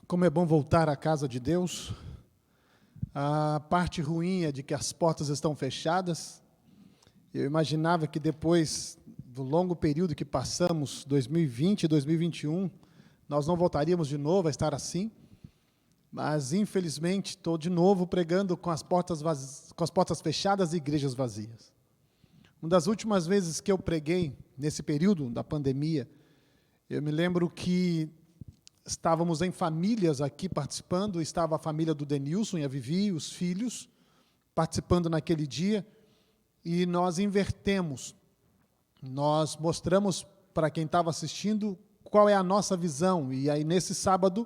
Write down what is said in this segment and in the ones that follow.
Como é bom voltar à casa de Deus. A parte ruim é de que as portas estão fechadas. Eu imaginava que depois do longo período que passamos, 2020 e 2021, nós não voltaríamos de novo a estar assim. Mas, infelizmente, estou de novo pregando com as portas fechadas e igrejas vazias. Uma das últimas vezes que eu preguei, nesse período da pandemia, eu me lembro que estávamos em famílias aqui participando, estava a família do Denilson e a Vivi, os filhos, participando naquele dia, e nós invertemos. Nós mostramos para quem estava assistindo qual é a nossa visão, e aí nesse sábado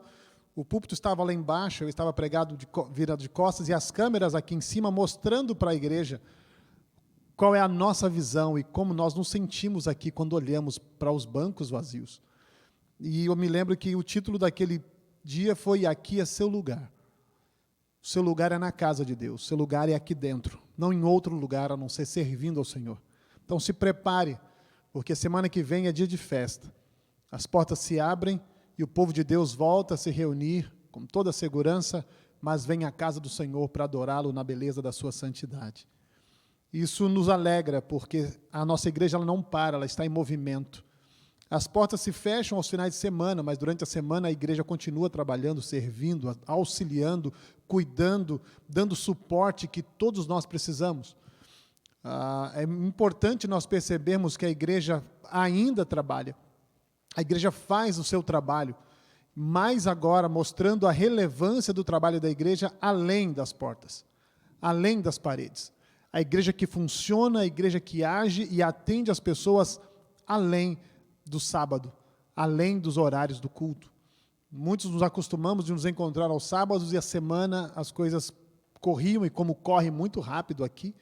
o púlpito estava lá embaixo, eu estava pregado virado de costas, e as câmeras aqui em cima mostrando para a igreja qual é a nossa visão e como nós nos sentimos aqui quando olhamos para os bancos vazios. E eu me lembro que o título daquele dia foi Aqui é seu lugar. O seu lugar é na casa de Deus, o seu lugar é aqui dentro, não em outro lugar, a não ser servindo ao Senhor. Então se prepare, porque semana que vem é dia de festa. As portas se abrem e o povo de Deus volta a se reunir com toda a segurança, mas vem à casa do Senhor para adorá-lo na beleza da sua santidade. Isso nos alegra, porque a nossa igreja ela não para, ela está em movimento. As portas se fecham aos finais de semana, mas durante a semana a igreja continua trabalhando, servindo, auxiliando, cuidando, dando suporte que todos nós precisamos. É importante nós percebermos que a igreja ainda trabalha. A igreja faz o seu trabalho, mas agora mostrando a relevância do trabalho da igreja além das portas, além das paredes. A igreja que funciona, a igreja que age e atende as pessoas além do sábado, além dos horários do culto. Muitos nos acostumamos de nos encontrar aos sábados e a semana as coisas corriam e como corre muito rápido aqui,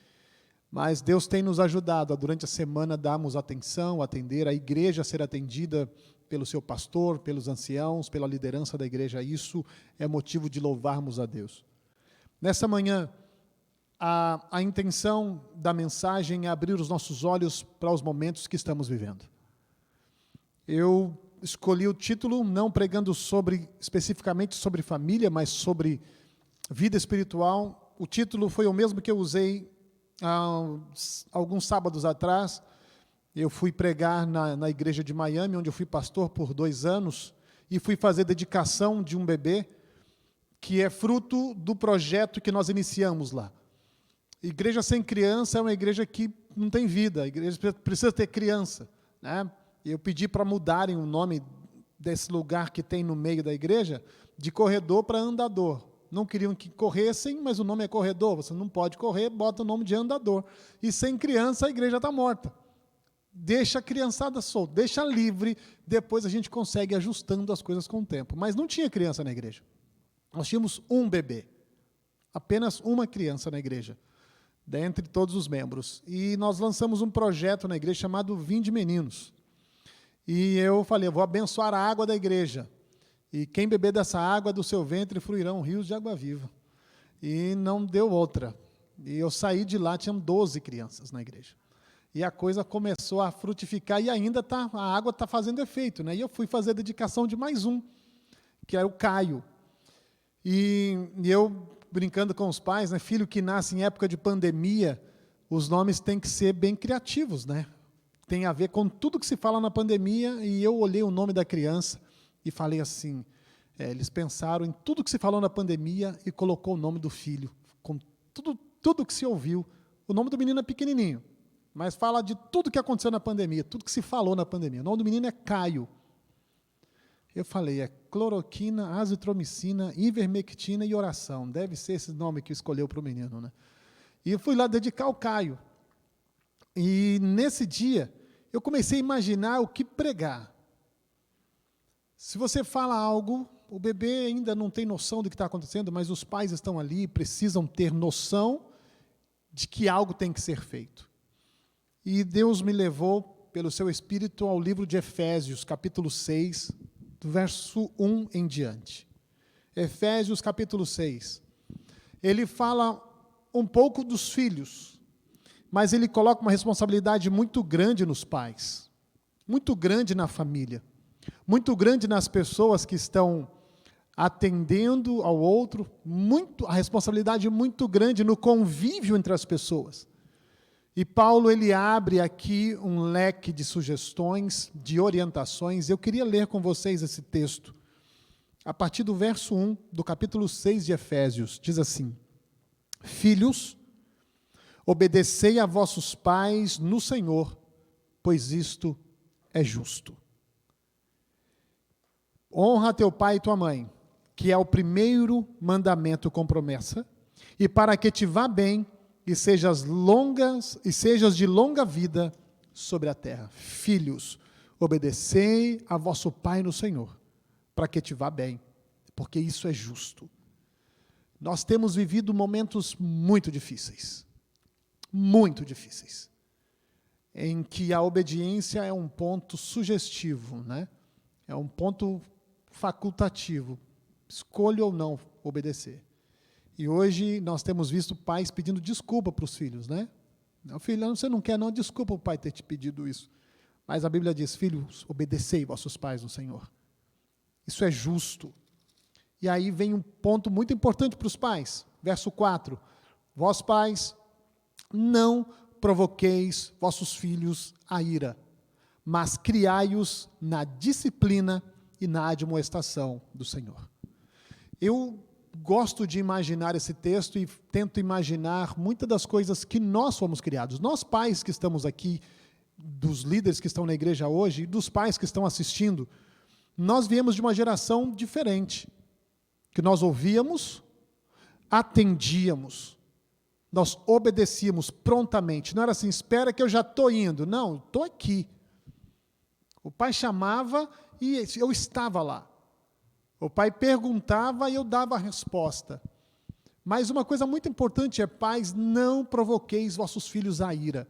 mas Deus tem nos ajudado a durante a semana darmos atenção, atender a igreja, a ser atendida pelo seu pastor, pelos anciãos, pela liderança da igreja. Isso é motivo de louvarmos a Deus. Nessa manhã, a intenção da mensagem é abrir os nossos olhos para os momentos que estamos vivendo. Eu escolhi o título, não pregando especificamente sobre família, mas sobre vida espiritual. O título foi o mesmo que eu usei alguns sábados atrás. Eu fui pregar na igreja de Miami, onde eu fui pastor por 2 anos, e fui fazer dedicação de um bebê, que é fruto do projeto que nós iniciamos lá. Igreja sem criança é uma igreja que não tem vida, a igreja precisa ter criança, né? Eu pedi para mudarem o nome desse lugar que tem no meio da igreja, de corredor para andador. Não queriam que corressem, mas o nome é corredor, você não pode correr, bota o nome de andador. E sem criança a igreja está morta. Deixa a criançada solta, deixa livre, depois a gente consegue ir ajustando as coisas com o tempo. Mas não tinha criança na igreja. Nós tínhamos um bebê, apenas uma criança na igreja, dentre todos os membros. E nós lançamos um projeto na igreja chamado Vinde Meninos. E eu falei, eu vou abençoar a água da igreja. E quem beber dessa água do seu ventre fluirão rios de água viva. E não deu outra. E eu saí de lá, tinham 12 crianças na igreja. E a coisa começou a frutificar e ainda a água está fazendo efeito, né? E eu fui fazer a dedicação de mais um, que é o Caio. E eu, brincando com os pais, né, filho que nasce em época de pandemia, os nomes têm que ser bem criativos, né? Tem a ver com tudo que se fala na pandemia, e eu olhei o nome da criança e falei assim, eles pensaram em tudo que se falou na pandemia e colocou o nome do filho, com tudo que se ouviu. O nome do menino é pequenininho, mas fala de tudo que aconteceu na pandemia, tudo que se falou na pandemia. O nome do menino é Caio. Eu falei, é cloroquina, azitromicina, ivermectina e oração. Deve ser esse nome que escolheu para o menino, né? E eu fui lá dedicar o Caio. E nesse dia, eu comecei a imaginar o que pregar. Se você fala algo, o bebê ainda não tem noção do que está acontecendo, mas os pais estão ali, precisam ter noção de que algo tem que ser feito. E Deus me levou, pelo seu Espírito, ao livro de Efésios, capítulo 6, do verso 1 em diante. Efésios, capítulo 6. Ele fala um pouco dos filhos, mas ele coloca uma responsabilidade muito grande nos pais, muito grande na família, muito grande nas pessoas que estão atendendo ao outro, a responsabilidade muito grande no convívio entre as pessoas. E Paulo, ele abre aqui um leque de sugestões, de orientações. Eu queria ler com vocês esse texto, a partir do verso 1 do capítulo 6 de Efésios. Diz assim: Filhos, obedecei a vossos pais no Senhor, pois isto é justo. Honra teu pai e tua mãe, que é o primeiro mandamento com promessa, e para que te vá bem e sejas de longa vida sobre a terra. Filhos, obedecei a vosso pai no Senhor, para que te vá bem, porque isso é justo. Nós temos vivido momentos muito difíceis, em que a obediência é um ponto sugestivo, né? É um ponto facultativo. Escolha ou não obedecer. E hoje nós temos visto pais pedindo desculpa para os filhos, né? Filho, você não quer não, desculpa o pai ter te pedido isso. Mas a Bíblia diz: filhos, obedecei vossos pais no Senhor. Isso é justo. E aí vem um ponto muito importante para os pais. Verso 4. Vós pais, não provoqueis vossos filhos a ira, mas criai-os na disciplina e na admoestação do Senhor. Eu gosto de imaginar esse texto e tento imaginar muitas das coisas que nós fomos criados. Nós pais que estamos aqui, dos líderes que estão na igreja hoje, e dos pais que estão assistindo, nós viemos de uma geração diferente, que nós ouvíamos, atendíamos, nós obedecíamos prontamente. Não era assim, espera que eu já estou indo. Não, estou aqui. O pai chamava e eu estava lá. O pai perguntava e eu dava a resposta. Mas uma coisa muito importante é: pais, não provoqueis vossos filhos a ira.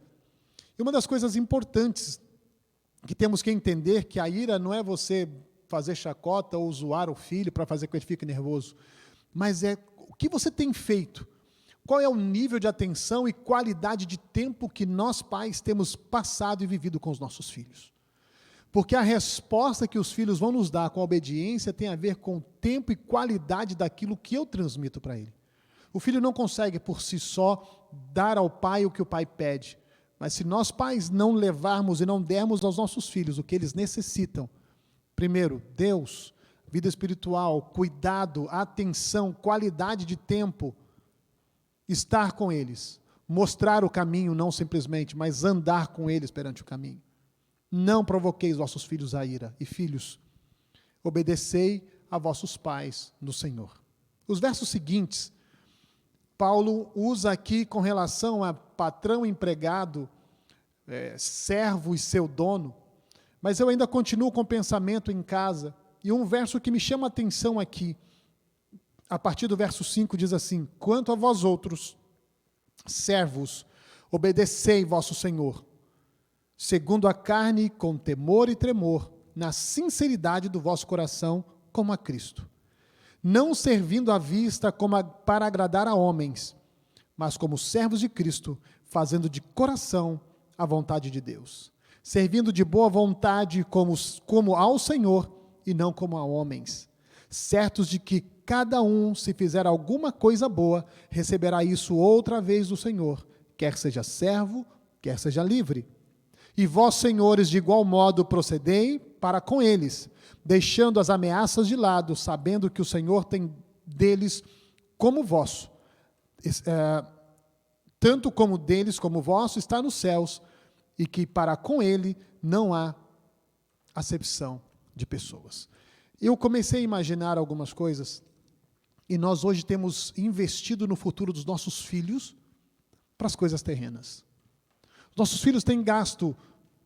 E uma das coisas importantes que temos que entender, que a ira não é você fazer chacota ou zoar o filho para fazer com que ele fique nervoso, mas é o que você tem feito. Qual é o nível de atenção e qualidade de tempo que nós pais temos passado e vivido com os nossos filhos. Porque a resposta que os filhos vão nos dar com a obediência tem a ver com o tempo e qualidade daquilo que eu transmito para ele. O filho não consegue por si só dar ao pai o que o pai pede, mas se nós pais não levarmos e não dermos aos nossos filhos o que eles necessitam, primeiro, Deus, vida espiritual, cuidado, atenção, qualidade de tempo, estar com eles, mostrar o caminho, não simplesmente, mas andar com eles perante o caminho. Não provoqueis vossos filhos a ira. E filhos, obedecei a vossos pais no Senhor. Os versos seguintes, Paulo usa aqui com relação a patrão, empregado, servo e seu dono, mas eu ainda continuo com o pensamento em casa, e um verso que me chama a atenção aqui, a partir do verso 5, diz assim: quanto a vós outros, servos, obedecei vosso Senhor, segundo a carne, com temor e tremor, na sinceridade do vosso coração, como a Cristo. Não servindo à vista para agradar a homens, mas como servos de Cristo, fazendo de coração a vontade de Deus. Servindo de boa vontade como ao Senhor e não como a homens. Certos de que cada um, se fizer alguma coisa boa, receberá isso outra vez do Senhor, quer seja servo, quer seja livre. E vós, senhores, de igual modo procedei para com eles, deixando as ameaças de lado, sabendo que o Senhor tem deles como vosso, tanto como deles como vosso está nos céus, e que para com ele não há acepção de pessoas. Eu comecei a imaginar algumas coisas, e nós hoje temos investido no futuro dos nossos filhos para as coisas terrenas. Nossos filhos têm gasto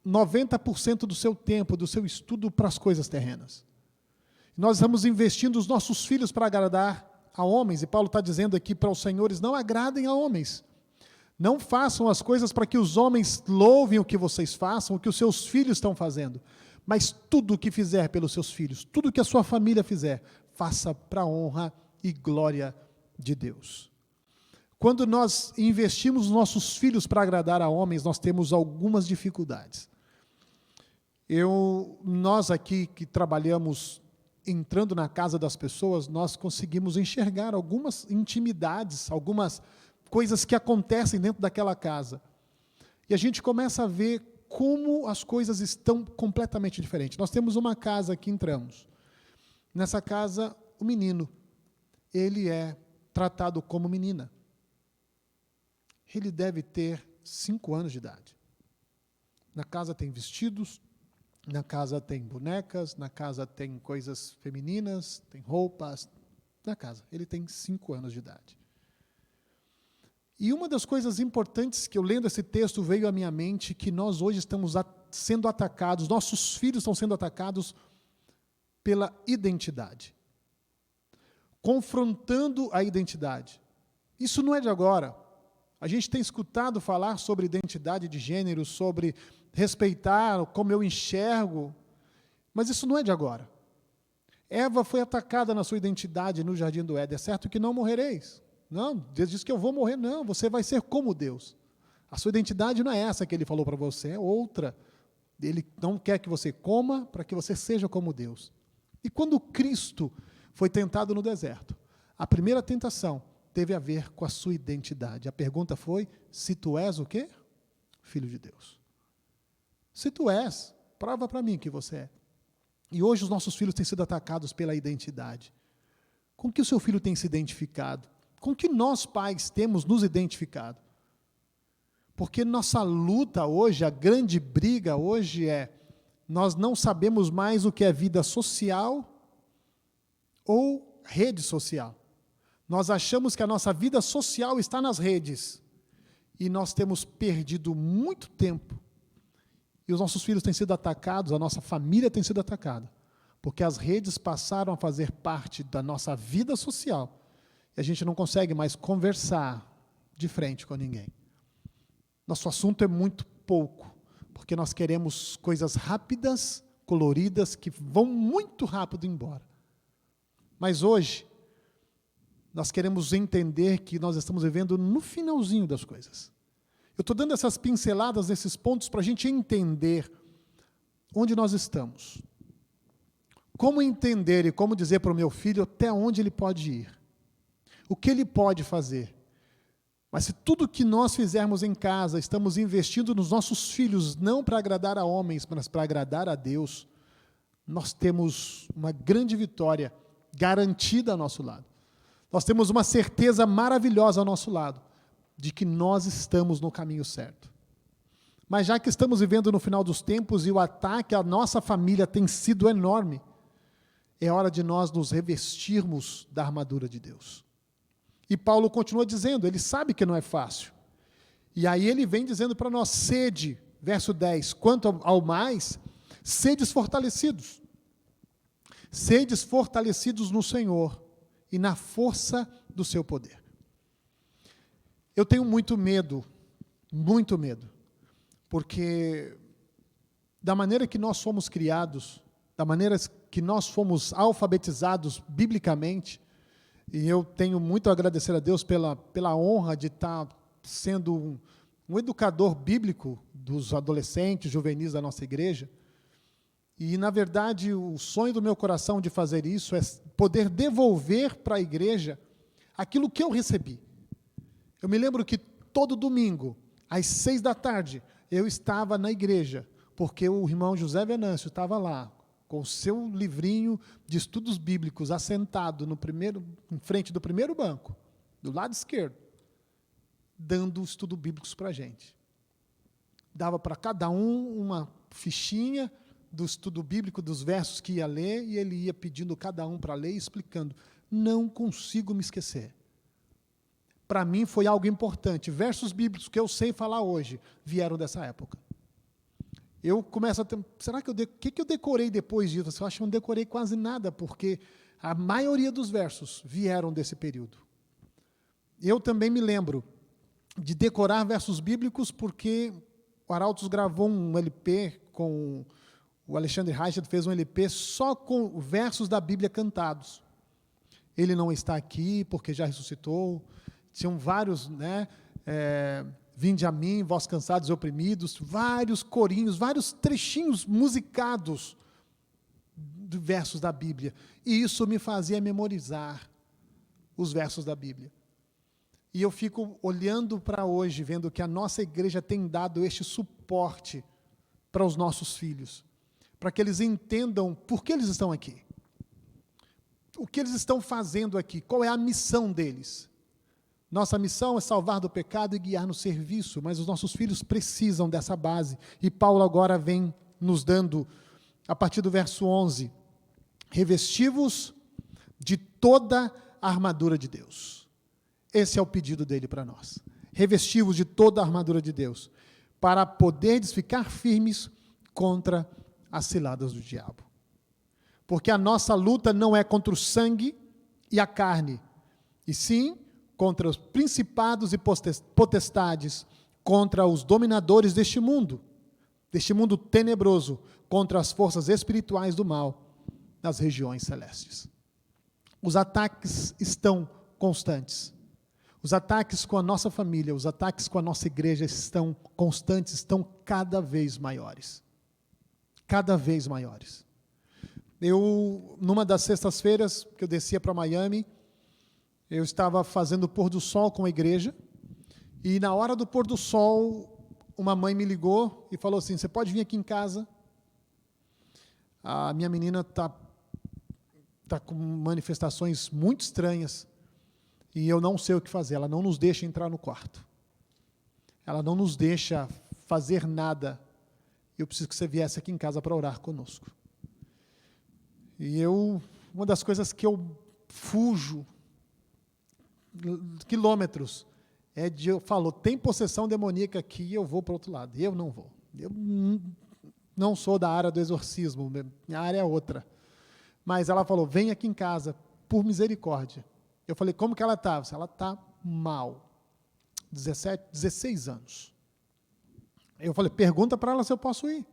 90% do seu tempo, do seu estudo para as coisas terrenas. Nós estamos investindo os nossos filhos para agradar a homens, e Paulo está dizendo aqui para os senhores: não agradem a homens. Não façam as coisas para que os homens louvem o que vocês façam, o que os seus filhos estão fazendo. Mas tudo o que fizer pelos seus filhos, tudo o que a sua família fizer, faça para a honra e glória de Deus. Quando nós investimos os nossos filhos para agradar a homens, nós temos algumas dificuldades. Nós aqui que trabalhamos entrando na casa das pessoas, nós conseguimos enxergar algumas intimidades, algumas coisas que acontecem dentro daquela casa. E a gente começa a ver como as coisas estão completamente diferentes. Nós temos uma casa que entramos. Nessa casa, o menino, ele é tratado como menina. Ele deve ter 5 anos de idade. Na casa tem vestidos, na casa tem bonecas, na casa tem coisas femininas, tem roupas. Na casa, ele tem 5 anos de idade. E uma das coisas importantes que eu lendo esse texto veio à minha mente, que nós hoje estamos sendo atacados, nossos filhos estão sendo atacados pela identidade. Confrontando a identidade. Isso não é de agora. A gente tem escutado falar sobre identidade de gênero, sobre respeitar como eu enxergo, mas isso não é de agora. Eva foi atacada na sua identidade no Jardim do Éden. É certo que não morrereis. Não, Deus disse que eu vou morrer. Não, você vai ser como Deus. A sua identidade não é essa que Ele falou para você, é outra. Ele não quer que você coma para que você seja como Deus. E quando Cristo foi tentado no deserto, a primeira tentação teve a ver com a sua identidade. A pergunta foi, se tu és o quê? Filho de Deus. Se tu és, prova para mim que você é. E hoje os nossos filhos têm sido atacados pela identidade. Com que o seu filho tem se identificado? Com que nós, pais, temos nos identificado? Porque nossa luta hoje, a grande briga hoje é, nós não sabemos mais o que é vida social ou rede social. Nós achamos que a nossa vida social está nas redes. E nós temos perdido muito tempo. E os nossos filhos têm sido atacados, a nossa família tem sido atacada. Porque as redes passaram a fazer parte da nossa vida social. E a gente não consegue mais conversar de frente com ninguém. Nosso assunto é muito pouco, porque nós queremos coisas rápidas, coloridas, que vão muito rápido embora. Mas hoje, nós queremos entender que nós estamos vivendo no finalzinho das coisas. Eu estou dando essas pinceladas, esses pontos, para a gente entender onde nós estamos. Como entender e como dizer para o meu filho até onde ele pode ir. O que ele pode fazer. Mas se tudo que nós fizermos em casa, estamos investindo nos nossos filhos, não para agradar a homens, mas para agradar a Deus, nós temos uma grande vitória garantida ao nosso lado. Nós temos uma certeza maravilhosa ao nosso lado, de que nós estamos no caminho certo. Mas já que estamos vivendo no final dos tempos e o ataque à nossa família tem sido enorme, é hora de nós nos revestirmos da armadura de Deus. E Paulo continua dizendo, ele sabe que não é fácil. E aí ele vem dizendo para nós, sede, verso 10, quanto ao mais, sedes fortalecidos. Sedes fortalecidos no Senhor e na força do seu poder. Eu tenho muito medo, porque da maneira que nós fomos criados, da maneira que nós fomos alfabetizados biblicamente, e eu tenho muito a agradecer a Deus pela honra de estar sendo um educador bíblico dos adolescentes, juvenis da nossa igreja. E, na verdade, o sonho do meu coração de fazer isso é poder devolver para a igreja aquilo que eu recebi. Eu me lembro que todo domingo, às 6h, eu estava na igreja, porque o irmão José Venâncio estava lá, com o seu livrinho de estudos bíblicos, assentado em frente do primeiro banco, do lado esquerdo, dando estudos bíblicos para a gente. Dava para cada um uma fichinha do estudo bíblico, dos versos que ia ler, e ele ia pedindo cada um para ler e explicando. Não consigo me esquecer. Para mim foi algo importante. Versos bíblicos que eu sei falar hoje vieram dessa época. Eu começo a ter, será que o que eu decorei depois disso? Eu acho que eu não decorei quase nada, porque a maioria dos versos vieram desse período. Eu também me lembro de decorar versos bíblicos, porque o Arautos gravou um LP com o Alexandre Reichert, fez um LP só com versos da Bíblia cantados. Ele não está aqui porque já ressuscitou. Tinham vários, Vinde a mim, vós cansados e oprimidos, vários corinhos, vários trechinhos musicados versos da Bíblia. E isso me fazia memorizar os versos da Bíblia. E eu fico olhando para hoje, vendo que a nossa igreja tem dado este suporte para os nossos filhos, para que eles entendam por que eles estão aqui. O que eles estão fazendo aqui, qual é a missão deles. Nossa missão é salvar do pecado e guiar no serviço, mas os nossos filhos precisam dessa base. E Paulo agora vem nos dando, a partir do verso 11, revesti-vos de toda a armadura de Deus. Esse é o pedido dele para nós. Revesti-vos de toda a armadura de Deus, para poderdes ficar firmes contra as ciladas do diabo. Porque a nossa luta não é contra o sangue e a carne, e sim contra os principados e potestades, contra os dominadores deste mundo tenebroso, contra as forças espirituais do mal nas regiões celestes. Os ataques estão constantes. Os ataques com a nossa família, os ataques com a nossa igreja estão constantes, estão cada vez maiores. Cada vez maiores. Numa das sextas-feiras que eu descia para Miami, eu estava fazendo o pôr do sol com a igreja, e na hora do pôr do sol, uma mãe me ligou e falou assim: você pode vir aqui em casa? A minha menina está com manifestações muito estranhas, e eu não sei o que fazer. Ela não nos deixa entrar no quarto. Ela não nos deixa fazer nada. Eu preciso que você viesse aqui em casa para orar conosco. E uma das coisas que eu fujo quilômetros eu falo, tem possessão demoníaca aqui, eu vou para o outro lado. Eu não vou. Eu não sou da área do exorcismo, minha área é outra. Mas ela falou, vem aqui em casa, por misericórdia. Eu falei, como que ela está? Ela está mal. 16 anos. Eu falei, pergunta para ela se eu posso ir.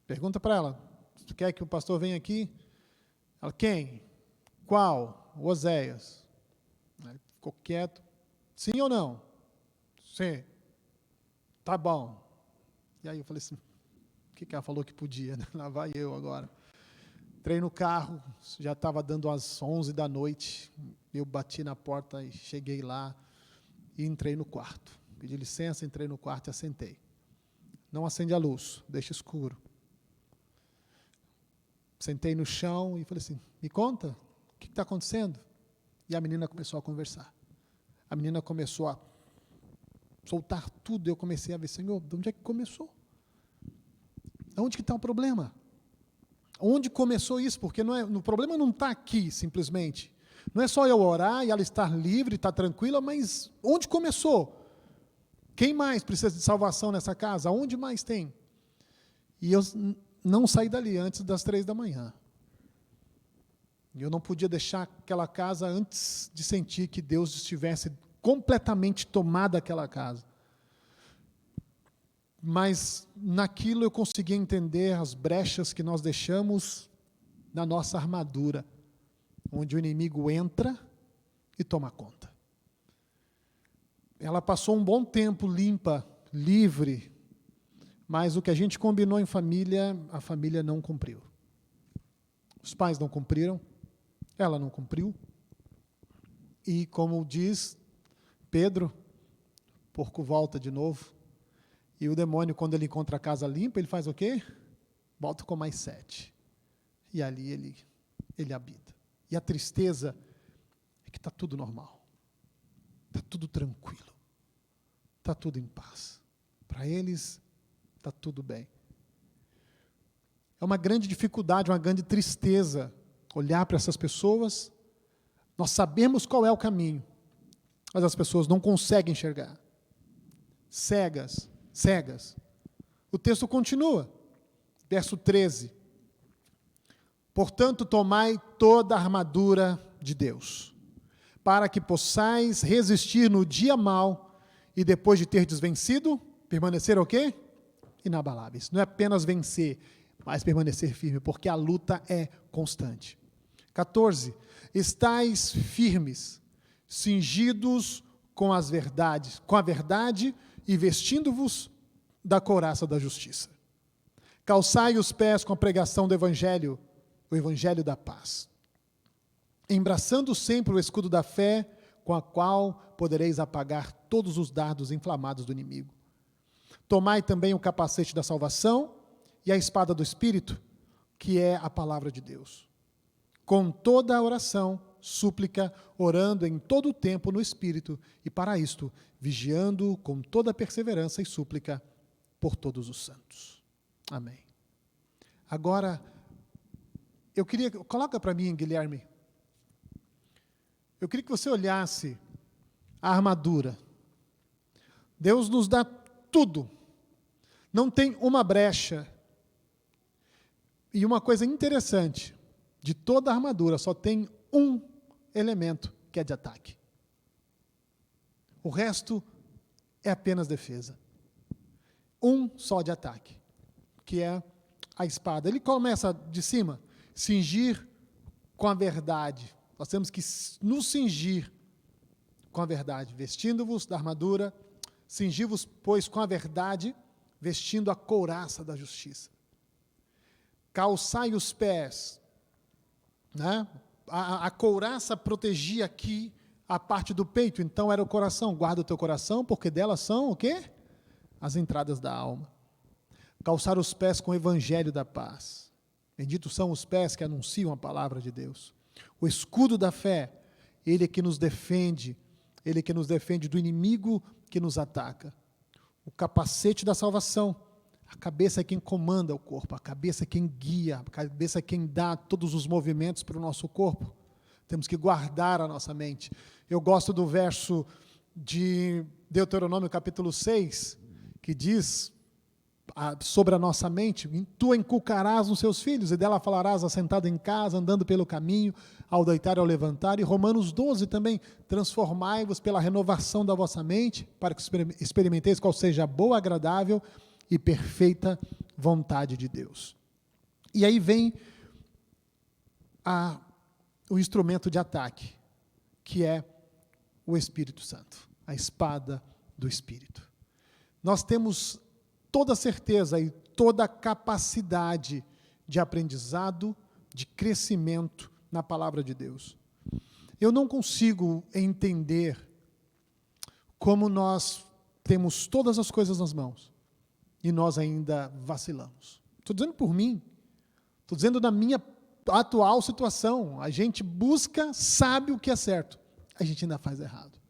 Pergunta para ela, tu quer que o pastor venha aqui? Ela, quem? Qual? O Oséias. Ele ficou quieto. Sim ou não? Sim. Tá bom. E aí eu falei assim, o que ela falou que podia? Lá vai eu agora. Entrei no carro, já estava dando às 11 da noite, eu bati na porta e cheguei lá e entrei no quarto. Pedi licença, entrei no quarto e assentei. Não acende a luz, deixa escuro. Sentei no chão e falei assim, me conta, o que está acontecendo? E a menina começou a conversar. A menina começou a soltar tudo, e eu comecei a ver, Senhor, de onde é que começou? Onde que está o problema? Onde começou isso? Porque o problema não está aqui, simplesmente. Não é só eu orar e ela estar livre, estar tranquila, mas onde começou? Quem mais precisa de salvação nessa casa? Onde mais tem? E eu não saí dali antes das 3 da manhã. Eu não podia deixar aquela casa antes de sentir que Deus estivesse completamente tomado aquela casa. Mas naquilo eu conseguia entender as brechas que nós deixamos na nossa armadura, onde o inimigo entra e toma conta. Ela passou um bom tempo limpa, livre, mas o que a gente combinou em família, a família não cumpriu. Os pais não cumpriram, ela não cumpriu, e como diz Pedro, porco volta de novo, e o demônio, quando ele encontra a casa limpa, ele faz o quê? Volta com mais 7. E ali ele habita. E a tristeza é que está tudo normal. Está tudo tranquilo. Está tudo em paz. Para eles, está tudo bem. É uma grande dificuldade, uma grande tristeza olhar para essas pessoas. Nós sabemos qual é o caminho, mas as pessoas não conseguem enxergar. Cegas. O texto continua, verso 13. Portanto, tomai toda a armadura de Deus, para que possais resistir no dia mau, e depois de terdes vencido, permanecer o quê? Inabaláveis. Não é apenas vencer, mas permanecer firme, porque a luta é constante. 14. Estais firmes, cingidos com a verdade, e vestindo-vos da couraça da justiça. Calçai os pés com a pregação do Evangelho, o Evangelho da paz. Embraçando sempre o escudo da fé, com a qual podereis apagar todos os dardos inflamados do inimigo. Tomai também o capacete da salvação e a espada do Espírito, que é a palavra de Deus. Com toda a oração, súplica, orando em todo o tempo no Espírito, e para isto, vigiando com toda perseverança e súplica por todos os santos. Amém. Agora, coloca para mim, Guilherme, eu queria que você olhasse a armadura. Deus nos dá tudo. Não tem uma brecha. E uma coisa interessante, de toda a armadura só tem um elemento que é de ataque. O resto é apenas defesa. Um só de ataque, que é a espada. Ele começa de cima, cingir com a verdade. Nós temos que nos cingir com a verdade, vestindo-vos da armadura, cingi-vos, pois, com a verdade, vestindo a couraça da justiça. Calçai os pés, né? A couraça protegia aqui a parte do peito, então era o coração. Guarda o teu coração, porque delas são o quê? As entradas da alma. Calçar os pés com o evangelho da paz. Benditos são os pés que anunciam a palavra de Deus. O escudo da fé, ele é que nos defende, ele é que nos defende do inimigo que nos ataca. O capacete da salvação, a cabeça é quem comanda o corpo, a cabeça é quem guia, a cabeça é quem dá todos os movimentos para o nosso corpo. Temos que guardar a nossa mente. Eu gosto do verso de Deuteronômio capítulo 6, que diz sobre a nossa mente: tu inculcarás nos seus filhos, e dela falarás assentado em casa, andando pelo caminho, ao deitar e ao levantar. E Romanos 12 também: transformai-vos pela renovação da vossa mente, para que experimenteis qual seja a boa, agradável e perfeita vontade de Deus. E aí vem o instrumento de ataque, que é o Espírito Santo, a espada do Espírito. Nós temos toda a certeza e toda a capacidade de aprendizado, de crescimento na palavra de Deus. Eu não consigo entender como nós temos todas as coisas nas mãos e nós ainda vacilamos. Estou dizendo por mim, estou dizendo da minha atual situação. A gente busca, sabe o que é certo, a gente ainda faz errado.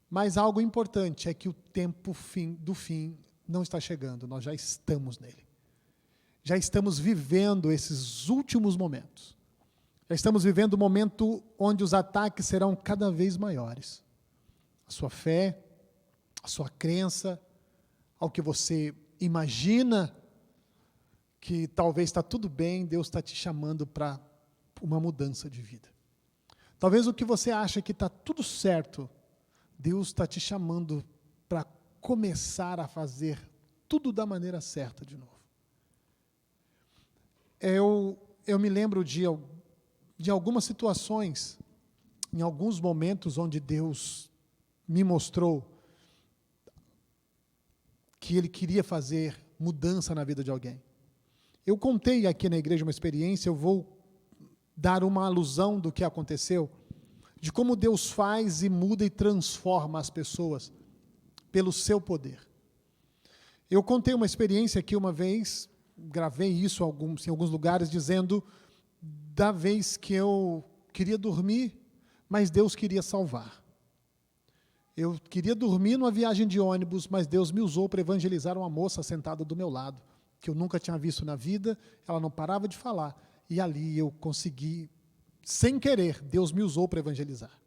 Mas algo importante é que o tempo do fim não está chegando, nós já estamos nele. Já estamos vivendo esses últimos momentos. Já estamos vivendo o momento onde os ataques serão cada vez maiores. A sua fé, a sua crença, ao que você imagina que talvez está tudo bem, Deus está te chamando para uma mudança de vida. Talvez o que você acha que está tudo certo, Deus está te chamando para começar a fazer tudo da maneira certa de novo. Eu me lembro de algumas situações, em alguns momentos onde Deus me mostrou que Ele queria fazer mudança na vida de alguém. Eu contei aqui na igreja uma experiência, eu vou dar uma alusão do que aconteceu, de como Deus faz e muda e transforma as pessoas pelo seu poder. Eu contei uma experiência aqui uma vez, gravei isso em alguns lugares, dizendo da vez que eu queria dormir, mas Deus queria salvar. Eu queria dormir numa viagem de ônibus, mas Deus me usou para evangelizar uma moça sentada do meu lado, que eu nunca tinha visto na vida, ela não parava de falar, e ali eu consegui, sem querer, Deus me usou para evangelizar.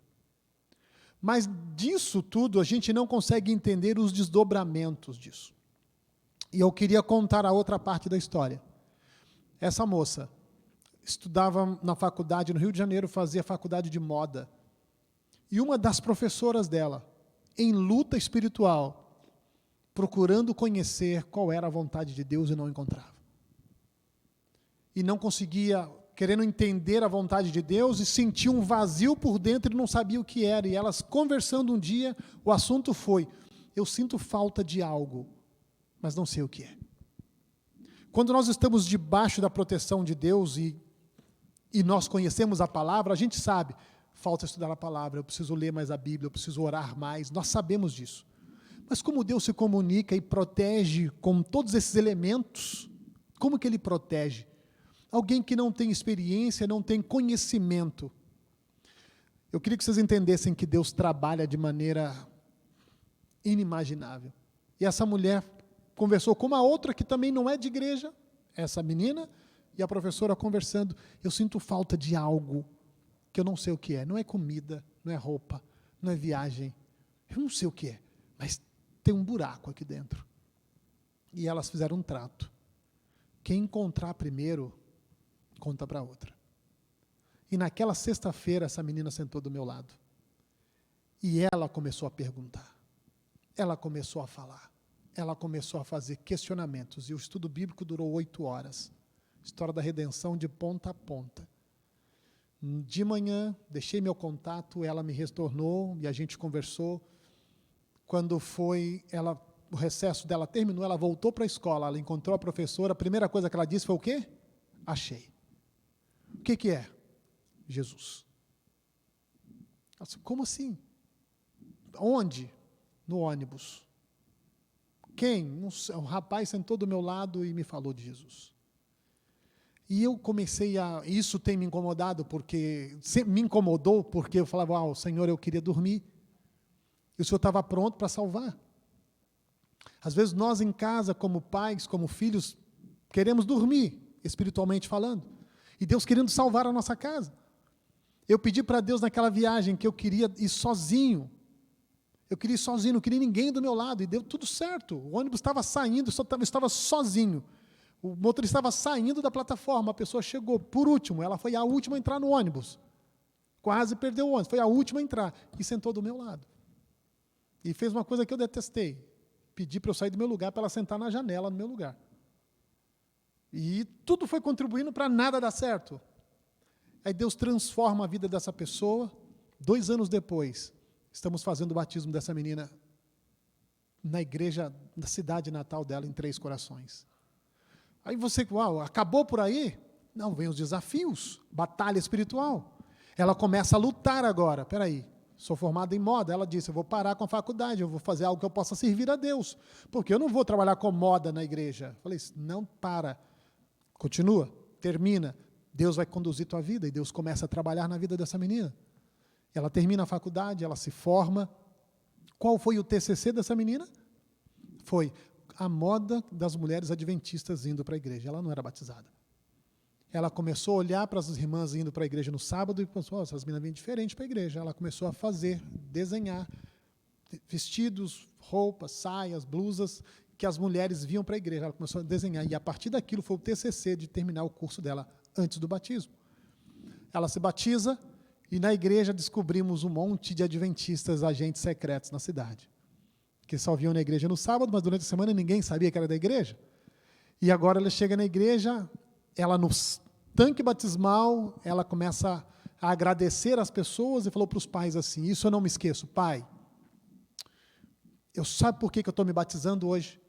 Mas disso tudo, a gente não consegue entender os desdobramentos disso. E eu queria contar a outra parte da história. Essa moça estudava na faculdade no Rio de Janeiro, fazia faculdade de moda. E uma das professoras dela, em luta espiritual, procurando conhecer qual era a vontade de Deus e não encontrava. E não conseguia, querendo entender a vontade de Deus, e sentia um vazio por dentro e não sabia o que era. E elas conversando um dia, o assunto foi: eu sinto falta de algo, mas não sei o que é. Quando nós estamos debaixo da proteção de Deus e nós conhecemos a palavra, a gente sabe, falta estudar a palavra, eu preciso ler mais a Bíblia, eu preciso orar mais, nós sabemos disso. Mas como Deus se comunica e protege com todos esses elementos, como que Ele protege? Alguém que não tem experiência, não tem conhecimento. Eu queria que vocês entendessem que Deus trabalha de maneira inimaginável. E essa mulher conversou com uma outra que também não é de igreja, essa menina, e a professora conversando. Eu sinto falta de algo que eu não sei o que é. Não é comida, não é roupa, não é viagem. Eu não sei o que é, mas tem um buraco aqui dentro. E elas fizeram um trato. Quem encontrar primeiro, conta para a outra. E naquela sexta-feira, essa menina sentou do meu lado. E ela começou a perguntar. Ela começou a falar. Ela começou a fazer questionamentos. E o estudo bíblico durou 8 horas. História da redenção de ponta a ponta. De manhã, deixei meu contato, ela me retornou e a gente conversou. Quando foi, o recesso dela terminou, ela voltou para a escola, ela encontrou a professora, a primeira coisa que ela disse foi o quê? Achei. O que é? Jesus. Como assim? Onde? No ônibus. Quem? Não sei, um rapaz sentou do meu lado e me falou de Jesus. E eu comecei isso tem me incomodado, porque, me incomodou, porque eu falava, Senhor, eu queria dormir. E o Senhor estava pronto para salvar. Às vezes nós em casa, como pais, como filhos, queremos dormir, espiritualmente falando. E Deus querendo salvar a nossa casa. Eu pedi para Deus naquela viagem que eu queria ir sozinho. Eu queria ir sozinho, não queria ninguém do meu lado. E deu tudo certo. O ônibus estava saindo, eu estava sozinho. O motorista estava saindo da plataforma, a pessoa chegou por último, ela foi a última a entrar no ônibus. Quase perdeu o ônibus, foi a última a entrar. E sentou do meu lado. E fez uma coisa que eu detestei. Pedi para eu sair do meu lugar, para ela sentar na janela no meu lugar. E tudo foi contribuindo para nada dar certo. Aí Deus transforma a vida dessa pessoa. 2 anos depois, estamos fazendo o batismo dessa menina na igreja da cidade natal dela, em Três Corações. Aí você, acabou por aí? Não, vem os desafios, batalha espiritual. Ela começa a lutar agora. Peraí, sou formada em moda. Ela disse, eu vou parar com a faculdade, eu vou fazer algo que eu possa servir a Deus, porque eu não vou trabalhar com moda na igreja. Falei, não para, continua, termina. Deus vai conduzir tua vida, e Deus começa a trabalhar na vida dessa menina. Ela termina a faculdade, ela se forma. Qual foi o TCC dessa menina? Foi a moda das mulheres adventistas indo para a igreja. Ela não era batizada. Ela começou a olhar para as irmãs indo para a igreja no sábado e pensou, essas meninas vêm diferente para a igreja. Ela começou a fazer, desenhar vestidos, roupas, saias, blusas, que as mulheres viam para a igreja. Ela começou a desenhar, e a partir daquilo foi o TCC de terminar o curso dela antes do batismo. Ela se batiza, e na igreja descobrimos um monte de adventistas, agentes secretos na cidade, que só vinham na igreja no sábado, mas durante a semana ninguém sabia que era da igreja. E agora ela chega na igreja, ela no tanque batismal, ela começa a agradecer as pessoas e falou para os pais assim, isso eu não me esqueço, pai, sabe por que eu estou me batizando hoje?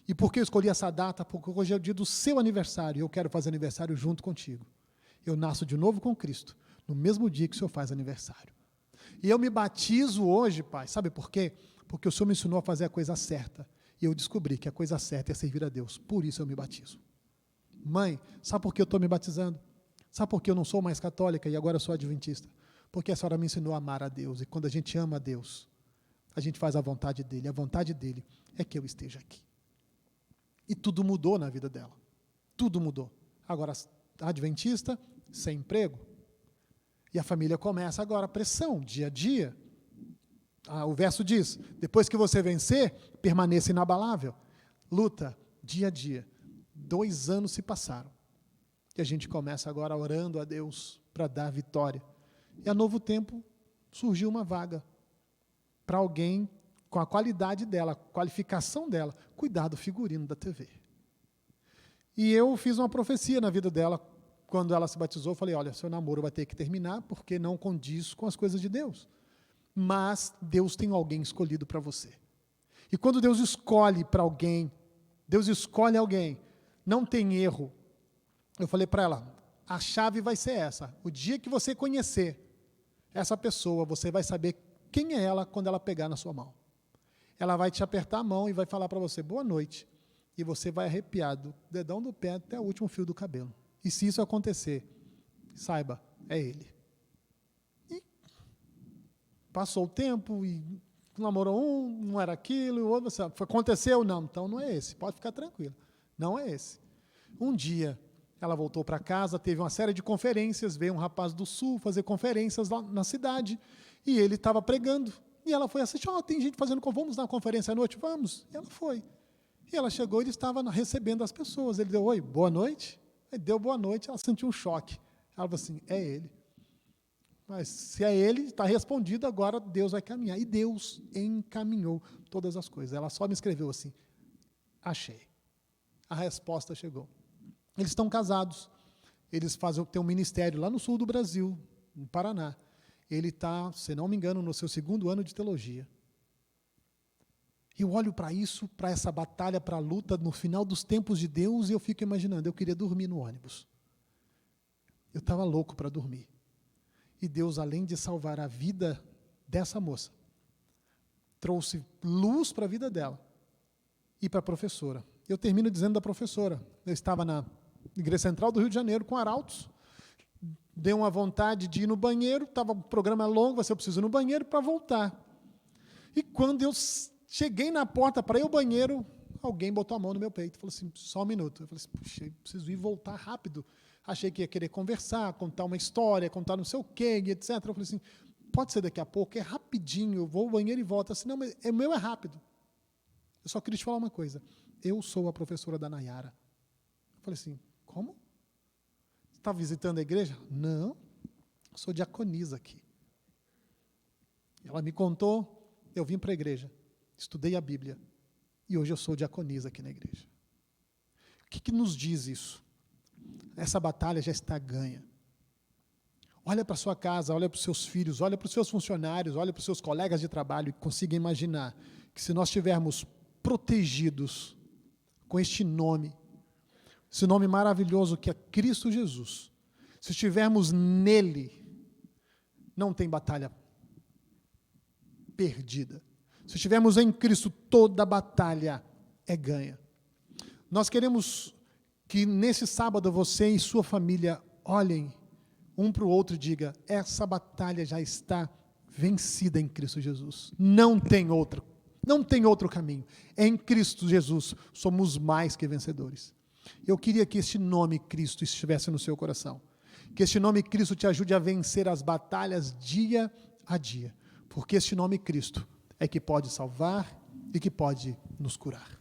E por que eu escolhi essa data? Porque hoje é o dia do seu aniversário, e eu quero fazer aniversário junto contigo. Eu nasço de novo com Cristo, no mesmo dia que o Senhor faz aniversário. E eu me batizo hoje, pai, sabe por quê? Porque o Senhor me ensinou a fazer a coisa certa, e eu descobri que a coisa certa é servir a Deus, por isso eu me batizo. Mãe, sabe por que eu estou me batizando? Sabe por que eu não sou mais católica e agora sou adventista? Porque a senhora me ensinou a amar a Deus, e quando a gente ama a Deus, a gente faz a vontade dEle é que eu esteja aqui. E tudo mudou na vida dela. Tudo mudou. Agora, adventista, sem emprego. E a família começa agora a pressão, dia a dia. O verso diz, depois que você vencer, permaneça inabalável. Luta, dia a dia. 2 anos se passaram. E a gente começa agora orando a Deus para dar vitória. E a Novo Tempo surgiu uma vaga para alguém com a qualidade dela, a qualificação dela, cuidar do figurino da TV. E eu fiz uma profecia na vida dela, quando ela se batizou, eu falei, olha, seu namoro vai ter que terminar, porque não condiz com as coisas de Deus. Mas Deus tem alguém escolhido para você. E quando Deus escolhe para alguém, Deus escolhe alguém, não tem erro. Eu falei para ela, a chave vai ser essa. O dia que você conhecer essa pessoa, você vai saber quem é ela quando ela pegar na sua mão. Ela vai te apertar a mão e vai falar para você, boa noite. E você vai arrepiar do dedão do pé até o último fio do cabelo. E se isso acontecer, saiba, é ele. E passou o tempo e namorou um, não era aquilo, o outro, aconteceu? Não, então não é esse, pode ficar tranquilo. Não é esse. Um dia, ela voltou para casa, teve uma série de conferências, veio um rapaz do Sul fazer conferências lá na cidade, e ele estava pregando. E ela foi assistir, tem gente fazendo, vamos na conferência à noite? Vamos. E ela foi. E ela chegou e ele estava recebendo as pessoas. Ele deu, oi, boa noite. Ele deu boa noite, ela sentiu um choque. Ela falou assim, é ele. Mas se é ele, está respondido, agora Deus vai caminhar. E Deus encaminhou todas as coisas. Ela só me escreveu assim, achei. A resposta chegou. Eles estão casados. Eles têm um ministério lá no sul do Brasil, no Paraná. Ele está, se não me engano, no seu 2º ano de teologia. Eu olho para isso, para essa batalha, para a luta no final dos tempos de Deus, e eu fico imaginando, eu queria dormir no ônibus. Eu estava louco para dormir. E Deus, além de salvar a vida dessa moça, trouxe luz para a vida dela e para a professora. Eu termino dizendo da professora. Eu estava na Igreja Central do Rio de Janeiro com arautos, deu uma vontade de ir no banheiro, estava um programa longo, eu preciso ir no banheiro para voltar. E quando eu cheguei na porta para ir ao banheiro, alguém botou a mão no meu peito, falou assim, só um minuto. Eu falei assim, puxa, eu preciso ir e voltar rápido. Achei que ia querer conversar, contar uma história, contar não sei o quê, etc. Eu falei assim, pode ser daqui a pouco, é rapidinho, eu vou ao banheiro e volto. Assim, não, mas o meu é rápido. Eu só queria te falar uma coisa, eu sou a professora da Nayara. Eu falei assim, como? Você está visitando a igreja? Não, eu sou diaconisa aqui. Ela me contou, eu vim para a igreja, estudei a Bíblia, e hoje eu sou diaconisa aqui na igreja. O que nos diz isso? Essa batalha já está ganha. Olha para a sua casa, olha para os seus filhos, olha para os seus funcionários, olha para os seus colegas de trabalho e consiga imaginar que se nós estivermos protegidos com este nome, esse nome maravilhoso que é Cristo Jesus, se estivermos nele, não tem batalha perdida. Se estivermos em Cristo, toda batalha é ganha. Nós queremos que nesse sábado você e sua família olhem um para o outro e digam, essa batalha já está vencida em Cristo Jesus. Não tem outro caminho. Em Cristo Jesus somos mais que vencedores. Eu queria que este nome Cristo estivesse no seu coração. Que este nome Cristo te ajude a vencer as batalhas dia a dia. Porque este nome Cristo é que pode salvar e que pode nos curar.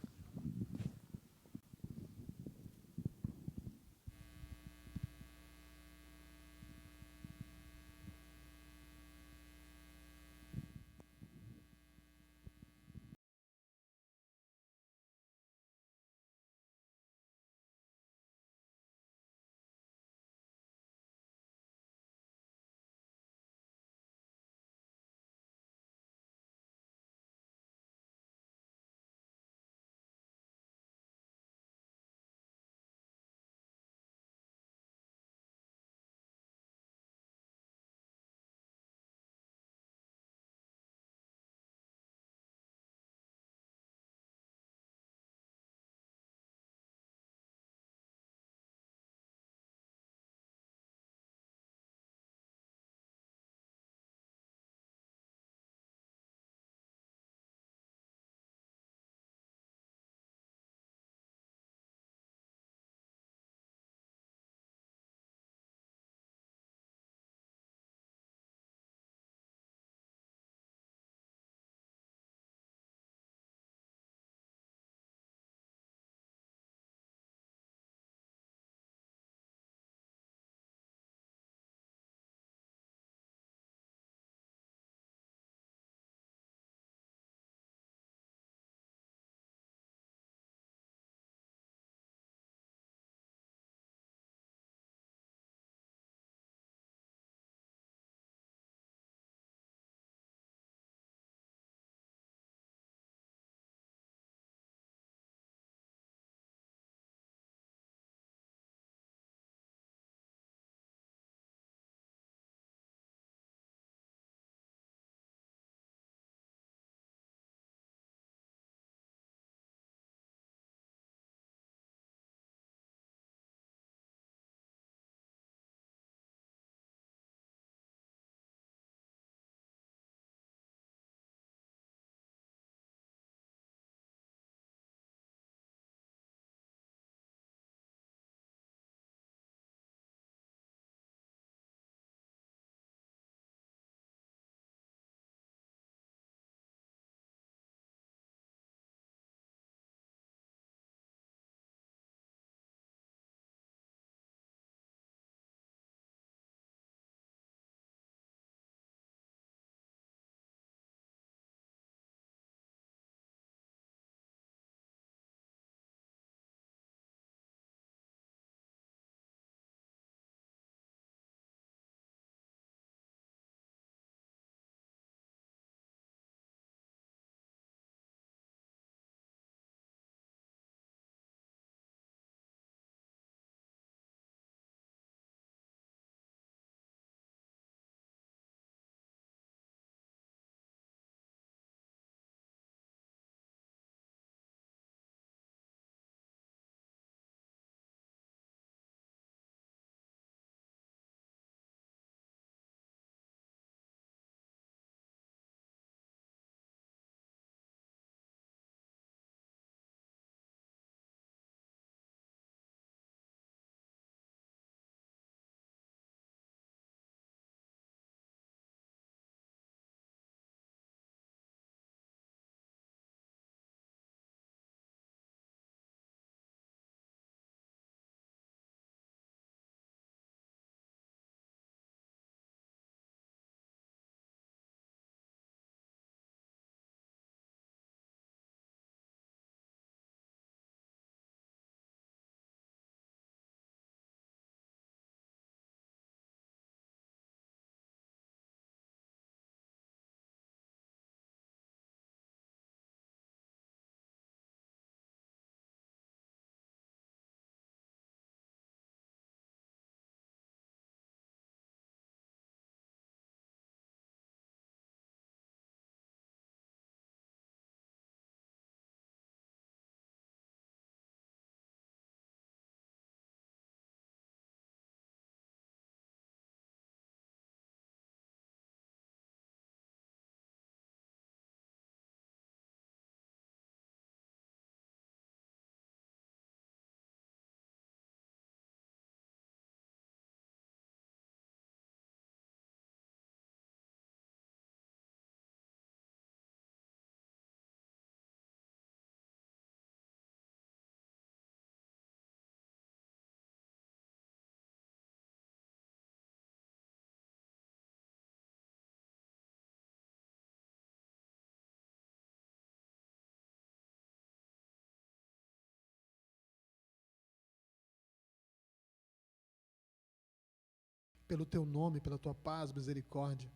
pelo Teu nome, pela Tua paz, misericórdia.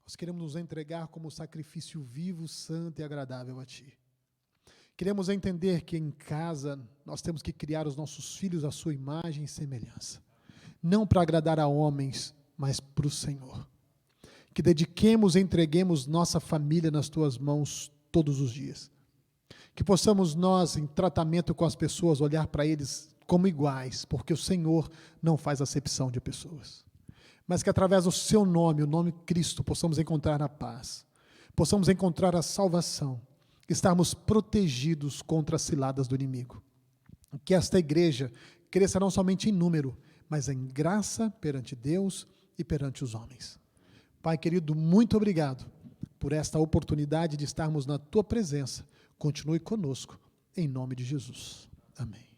Nós queremos nos entregar como sacrifício vivo, santo e agradável a Ti. Queremos entender que em casa nós temos que criar os nossos filhos à sua imagem e semelhança. Não para agradar a homens, mas para o Senhor. Que dediquemos e entreguemos nossa família nas Tuas mãos todos os dias. Que possamos nós, em tratamento com as pessoas, olhar para eles como iguais, porque o Senhor não faz acepção de pessoas. Mas que através do Seu nome, o nome Cristo, possamos encontrar a paz, possamos encontrar a salvação, estarmos protegidos contra as ciladas do inimigo. Que esta igreja cresça não somente em número, mas em graça perante Deus e perante os homens. Pai querido, muito obrigado por esta oportunidade de estarmos na Tua presença. Continue conosco, em nome de Jesus. Amém.